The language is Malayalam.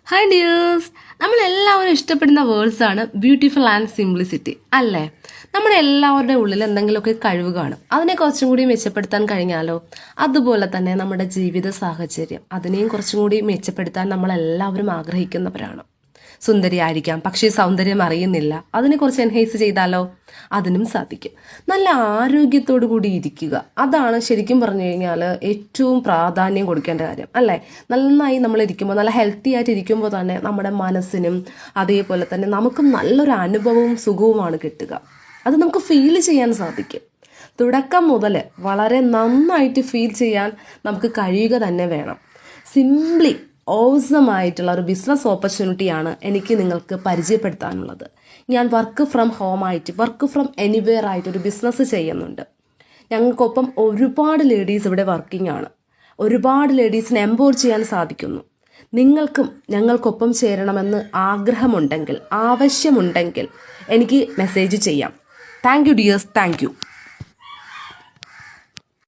ഹായ് ഡിയേഴ്സ്, നമ്മളെല്ലാവരും ഇഷ്ടപ്പെടുന്ന വേർഡ്സ് ആണ് ബ്യൂട്ടിഫുൾ ആൻഡ് സിംപ്ലിസിറ്റി അല്ലേ? നമ്മുടെ എല്ലാവരുടെ ഉള്ളിൽ എന്തെങ്കിലുമൊക്കെ കഴിവ് കാണും. അതിനെ കുറച്ചും കൂടി മെച്ചപ്പെടുത്താൻ കഴിഞ്ഞാലോ? അതുപോലെ തന്നെ നമ്മുടെ ജീവിത സാഹചര്യം അതിനെയും കുറച്ചും കൂടി മെച്ചപ്പെടുത്താൻ നമ്മളെല്ലാവരും ആഗ്രഹിക്കുന്നവരാണ്. സുന്ദരിയായിരിക്കാം, പക്ഷേ സൗന്ദര്യം അറിയുന്നില്ല. അതിനെ കുറച്ച് എൻഹേസ് ചെയ്താലോ? അതിനും സാധിക്കും. നല്ല ആരോഗ്യത്തോടു കൂടി ഇരിക്കുക, അതാണ് ശരിക്കും പറഞ്ഞു കഴിഞ്ഞാൽ ഏറ്റവും പ്രാധാന്യം കൊടുക്കേണ്ട കാര്യം അല്ലേ? നന്നായി നമ്മൾ ഇരിക്കുമ്പോൾ, നല്ല ഹെൽത്തി ആയിട്ട് ഇരിക്കുമ്പോൾ തന്നെ നമ്മുടെ മനസ്സിനും അതേപോലെ തന്നെ നമുക്കും നല്ലൊരു അനുഭവവും സുഖവുമാണ് കിട്ടുക. അത് നമുക്ക് ഫീൽ ചെയ്യാൻ സാധിക്കും. തുടക്കം മുതൽ വളരെ നന്നായിട്ട് ഫീൽ ചെയ്യാൻ നമുക്ക് കഴിയുക തന്നെ വേണം. സിംപ്ലി ഓസമായിട്ടുള്ള ഒരു ബിസിനസ് ഓപ്പർച്യൂണിറ്റിയാണ് എനിക്ക് നിങ്ങൾക്ക് പരിചയപ്പെടുത്താനുള്ളത്. ഞാൻ വർക്ക് ഫ്രം ഹോം ആയിട്ട്, വർക്ക് ഫ്രം എനിവെയർ ആയിട്ട് ഒരു ബിസിനസ് ചെയ്യുന്നുണ്ട്. ഞങ്ങൾക്കൊപ്പം ഒരുപാട് ലേഡീസ് ഇവിടെ വർക്കിംഗ് ആണ്. ഒരുപാട് ലേഡീസിനെ എംപവർ ചെയ്യാൻ സാധിക്കുന്നു. നിങ്ങൾക്കും ഞങ്ങൾക്കൊപ്പം ചേരണമെന്ന് ആഗ്രഹമുണ്ടെങ്കിൽ, ആവശ്യമുണ്ടെങ്കിൽ എനിക്ക് മെസ്സേജ് ചെയ്യാം. Thank you dears, thank U.